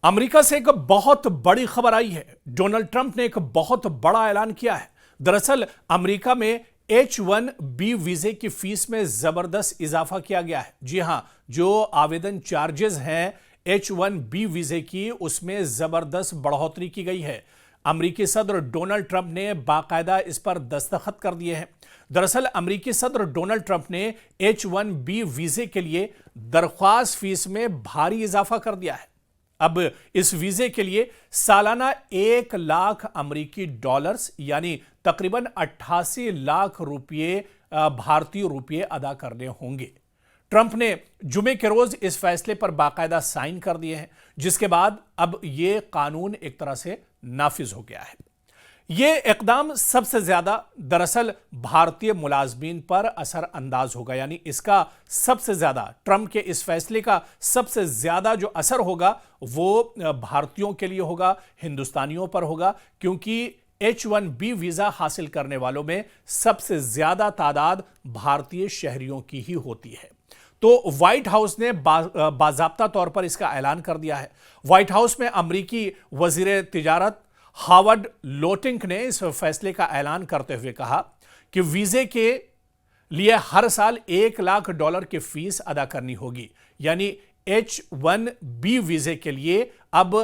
America से एक बहुत बड़ी खबर आई है। डोनाल्ड ट्रंप ने एक बहुत बड़ा ऐलान किया है। दरअसल अमेरिका में H1B वीजे की फीस में जबरदस्त इजाफा किया गया है। जी हां, जो आवेदन चार्जेस हैं H1B वीजे की, उसमें जबरदस्त बढ़ोतरी की गई है। अमेरिकी सदर डोनाल्ड ट्रंप ने बाकायदा इस पर दस्तखत कर दिए हैं। दरअसल अमेरिकी सदर डोनाल्ड ट्रंप ने H1B वीजे के लिए दरख्वास्त फीस में भारी इजाफा कर दिया है। अब इस वीजे के लिए सालाना 1 लाख अमेरिकी डॉलर्स यानी तकरीबन 88 लाख रुपये भारतीय रुपये अदा करने होंगे। ट्रंप ने जुमे के रोज इस फैसले पर बाकायदा साइन कर दिए हैं, जिसके बाद अब यह कानून एक तरह से नाफिज हो गया है। यह इकदाम सबसे ज्यादा दरअसल भारतीय मुलाजमीन पर असर अंदाज होगा, यानी इसका सबसे ज्यादा ट्रंप के इस फैसले का सबसे ज्यादा जो असर होगा वो भारतीयों के लिए होगा, हिंदुस्तानियों पर होगा, क्योंकि H1B वीजा हासिल करने वालों में सबसे ज्यादा तादाद भारतीय शहरियों की ही होती है। तो व्हाइट हाउस ने बाजाब्ता तौर पर इसका ऐलान कर दिया है। व्हाइट हाउस में अमेरिकी वजीर तिजारत हावर्ड लोटिंक ने इस फैसले का ऐलान करते हुए कहा कि वीजे के लिए हर साल 1 लाख डॉलर की फीस अदा करनी होगी, यानी H1B वीजे के लिए अब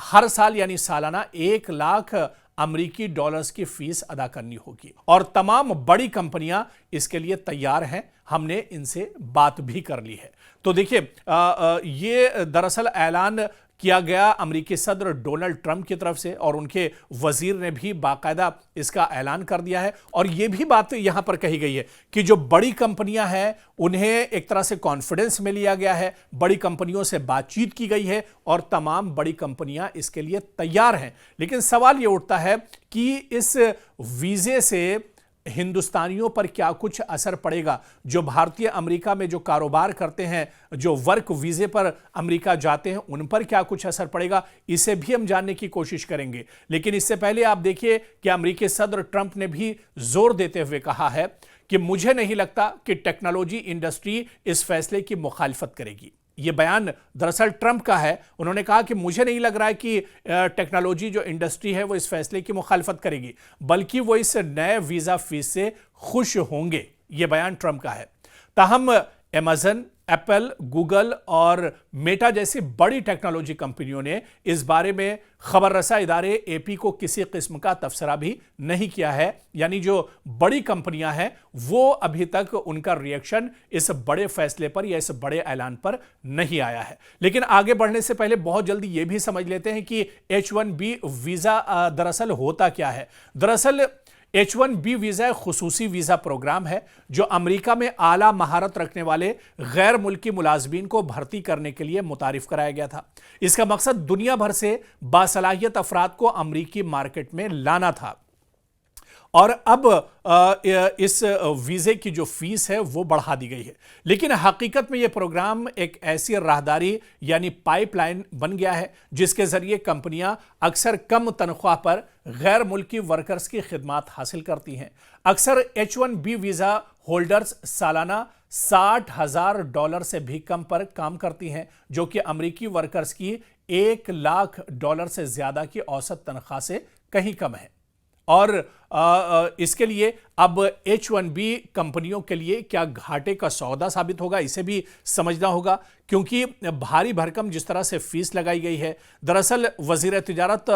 हर साल यानी सालाना 1 लाख अमेरिकी डॉलर्स की फीस अदा करनी होगी और तमाम बड़ी कंपनियां इसके लिए तैयार हैं। हमने इनसे बात भी कर ली है। तो देखिए, ये दरअसल ऐलान किया गया अमेरिकी सदर डोनाल्ड ट्रंप की तरफ से और उनके वजीर ने भी बाकायदा इसका ऐलान कर दिया है। और यह भी बात यहां पर कही गई है कि जो बड़ी कंपनियां हैं उन्हें एक तरह से कॉन्फिडेंस में लिया गया है, बड़ी कंपनियों से बातचीत की गई है और तमाम बड़ी कंपनियां इसके लिए तैयार हैं। लेकिन सवाल यह उठता है कि इस वीजे से हिंदुस्तानियों पर क्या कुछ असर पड़ेगा। जो भारतीय अमेरिका में जो कारोबार करते हैं, जो वर्क वीजे पर अमेरिका जाते हैं, उन पर क्या कुछ असर पड़ेगा, इसे भी हम जानने की कोशिश करेंगे। लेकिन इससे पहले आप देखिए कि अमेरिकी सदर ट्रंप ने भी जोर देते हुए कहा है कि मुझे नहीं लगता कि टेक्नोलॉजी इंडस्ट्री इस फैसले की मुखालिफत करेगी। यह बयान दरअसल ट्रंप का है। उन्होंने कहा कि मुझे नहीं लग रहा है कि टेक्नोलॉजी जो इंडस्ट्री है वो इस फैसले की मुखालिफत करेगी, बल्कि वो इस नए वीजा फीस से खुश होंगे। यह बयान ट्रंप का है। ताहम अमेज़न, एप्पल, गूगल और मेटा जैसी बड़ी टेक्नोलॉजी कंपनियों ने इस बारे में खबर रसा इदारे AP को किसी किस्म का तबसरा भी नहीं किया है। यानी जो बड़ी कंपनियां हैं वो अभी तक उनका रिएक्शन इस बड़े फैसले पर या इस बड़े ऐलान पर नहीं आया है। लेकिन आगे बढ़ने से पहले बहुत जल्दी यह भी समझ लेते हैं कि H1B वीजा दरअसल होता क्या है। दरअसल H1B वीजा एक खुसूसी वीजा प्रोग्राम है जो अमेरिका में आला महारत रखने वाले गैर मुल्की मुलाजमीन को भर्ती करने के लिए मुतारिफ कराया गया था। इसका मकसद दुनिया भर से बासलाहियत अफराद को अमेरिकी मार्केट में लाना था और अब इस वीजे की जो फीस है वो बढ़ा दी गई है। लेकिन हकीकत में यह प्रोग्राम एक ऐसी राहदारी यानी पाइपलाइन बन गया है जिसके जरिए कंपनियां अक्सर कम तनख्वाह पर गैर मुल्की वर्कर्स की खिदमत हासिल करती हैं। अक्सर H1B वीजा होल्डर्स सालाना $60,000 से भी कम पर काम करती हैं, जो कि अमेरिकी वर्कर्स की $1 लाख से ज्यादा की औसत तनख्वाह से कहीं कम है। और इसके लिए अब H1B कंपनियों के लिए क्या घाटे का सौदा साबित होगा, इसे भी समझना होगा, क्योंकि भारी भरकम जिस तरह से फीस लगाई गई है। दरअसल वजीर तिजारत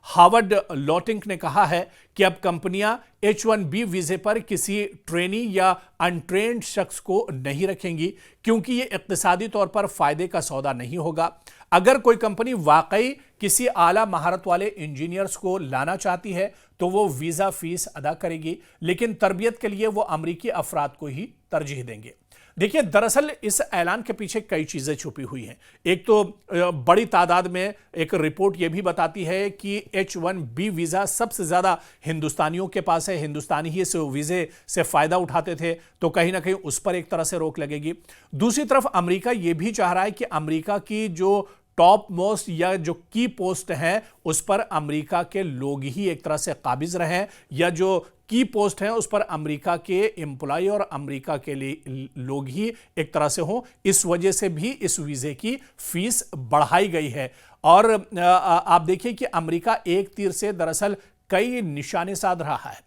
हावर्ड लोटिंक ने कहा है कि अब कंपनियां H1B वीजे पर किसी ट्रेनी या अनट्रेन्ड शख्स को नहीं रखेंगी, क्योंकि यह इक्तिसादी तौर पर फायदे का सौदा नहीं होगा। अगर कोई कंपनी वाकई किसी आला महारत वाले इंजीनियर्स को लाना चाहती है तो वो वीजा फीस अदा करेगी, लेकिन तरबियत के लिए वो अमेरिकी अफराद को ही तरजीह देंगे। देखिए, दरअसल इस ऐलान के पीछे कई चीजें छुपी हुई हैं। एक तो बड़ी तादाद में एक रिपोर्ट यह भी बताती है कि H1B वीजा सबसे ज्यादा हिंदुस्तानियों के पास है, हिंदुस्तानी ही इस वीजे से फायदा उठाते थे, तो कहीं ना कहीं उस पर एक तरह से रोक लगेगी। दूसरी तरफ अमेरिका यह भी चाह रहा है कि अमेरिका की जो टॉप मोस्ट या जो की पोस्ट हैं उस पर अमेरिका के लोग ही एक तरह से काबिज रहे, या जो की पोस्ट हैं उस पर अमेरिका के एम्प्लॉय और अमेरिका के लिए लोग ही एक तरह से हों। इस वजह से भी इस वीजे की फीस बढ़ाई गई है। और आप देखिए कि अमेरिका एक तीर से दरअसल कई निशाने साध रहा है।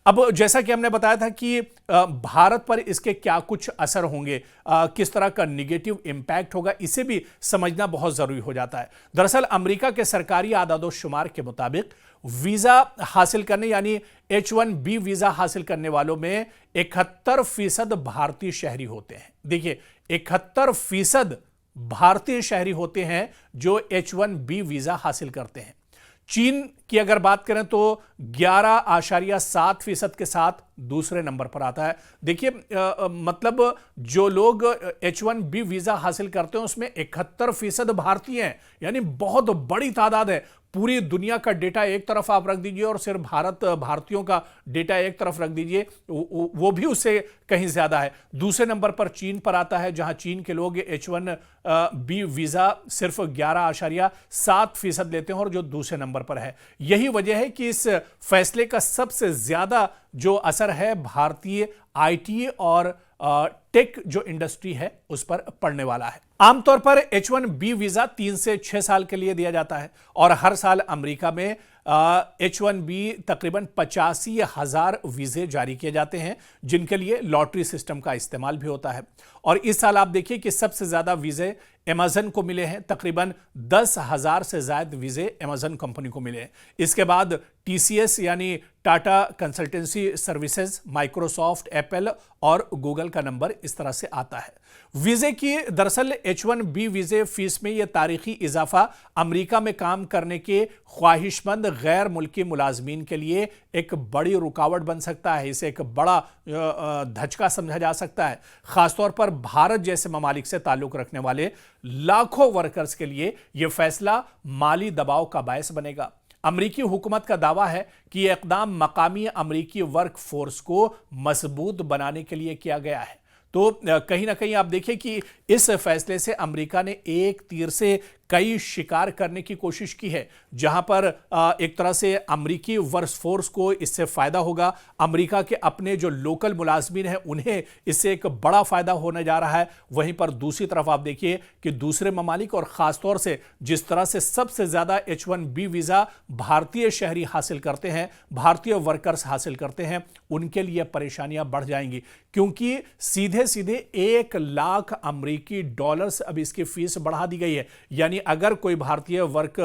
अब जैसा कि हमने बताया था कि भारत पर इसके क्या कुछ असर होंगे, किस तरह का निगेटिव इंपैक्ट होगा, इसे भी समझना बहुत जरूरी हो जाता है। दरअसल अमेरिका के सरकारी आदादोशुमार के मुताबिक वीजा हासिल करने यानी H1B वीजा हासिल करने वालों में 71% भारतीय शहरी होते हैं। देखिए 71% भारतीय शहरी होते हैं जो H1B वीजा हासिल करते हैं। चीन की अगर बात करें तो 11.7% के साथ दूसरे नंबर पर आता है। देखिए मतलब जो लोग H1B वीजा हासिल करते हैं उसमें 71% भारतीय हैं, यानी बहुत बड़ी तादाद है। पूरी दुनिया का डेटा एक तरफ आप रख दीजिए और सिर्फ भारतीयों का डेटा एक तरफ रख दीजिए, वो भी उससे कहीं ज्यादा है। दूसरे नंबर पर चीन पर आता है, जहां चीन के लोग H1B वीजा सिर्फ 11.7% लेते हैं और जो दूसरे नंबर पर है। यही वजह है कि इस फैसले का सबसे ज्यादा जो असर है भारतीय आईटी और टेक जो इंडस्ट्री है उस पर पड़ने वाला है। आमतौर पर H1B वीजा 3 से 6 साल के लिए दिया जाता है और हर साल अमेरिका में H1B तकरीबन 85,000 वीजे जारी किए जाते हैं, जिनके लिए लॉटरी सिस्टम का इस्तेमाल भी होता है। और इस साल आप देखिए कि सबसे ज्यादा वीजे अमेजन को मिले हैं, तकरीबन 10,000 से ज्यादा वीजे अमेजन कंपनी को मिले हैं। इसके बाद TCS यानी Tata consultancy services, Microsoft, Apple और गूगल का नंबर इस तरह से आता है। वीजे की दरअसल H1B वीजे फीस में यह तारीखी इजाफा अमेरिका में काम करने के ख्वाहिशमंद गैर मुल्की मुलाजमीन के लिए एक बड़ी रुकावट बन सकता है। इसे एक बड़ा धचका समझा जा सकता है, खासतौर पर भारत जैसे ममालिक से ताल्लुक रखने वाले लाखों वर्कर्स के लिए यह फैसला माली दबाव का बायस बनेगा। अमेरिकी हुकूमत का दावा है कि यह इकदाम मकामी अमेरिकी वर्क फोर्स को मजबूत बनाने के लिए किया गया है। तो कहीं ना कहीं आप देखिए कि इस फैसले से अमेरिका ने एक तीर से कई शिकार करने की कोशिश की है, जहां पर एक तरह से अमेरिकी वर्क फोर्स को इससे फायदा होगा, अमेरिका के अपने जो लोकल मुलाजमीन हैं उन्हें इससे एक बड़ा फायदा होने जा रहा है। वहीं पर दूसरी तरफ आप देखिए कि दूसरे ममालिक और खासतौर से जिस तरह से सबसे ज्यादा H1B वीजा भारतीय शहरी हासिल करते हैं, भारतीय वर्कर्स हासिल करते हैं, उनके लिए परेशानियां बढ़ जाएंगी, क्योंकि सीधे सीधे 1 लाख अमेरिकी डॉलर्स अब इसकी फीस बढ़ा दी गई है। यानी अगर कोई भारतीय वर्क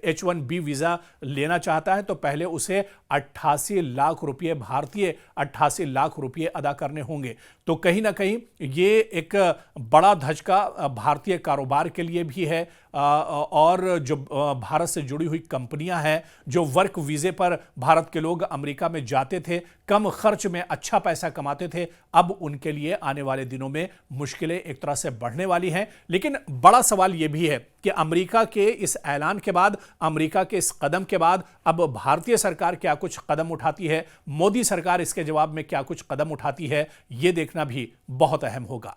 H1B वीजा लेना चाहता है तो पहले उसे 88 लाख रुपए, भारतीय 88 लाख रुपए अदा करने होंगे। तो कहीं ना कहीं ये एक बड़ा धचका भारतीय कारोबार के लिए भी है, और जो भारत से जुड़ी हुई कंपनियां हैं, जो वर्क वीजे पर भारत के लोग अमेरिका में जाते थे, कम खर्च में अच्छा पैसा कमाते थे, अब उनके लिए आने वाले दिनों में मुश्किलें एक तरह से बढ़ने वाली हैं। लेकिन बड़ा सवाल यह भी है कि अमेरिका के इस ऐलान के बाद, अमेरिका के इस कदम के बाद अब भारतीय सरकार क्या कुछ कदम उठाती है, मोदी सरकार इसके जवाब में क्या कुछ कदम उठाती है, यह देखना भी बहुत अहम होगा।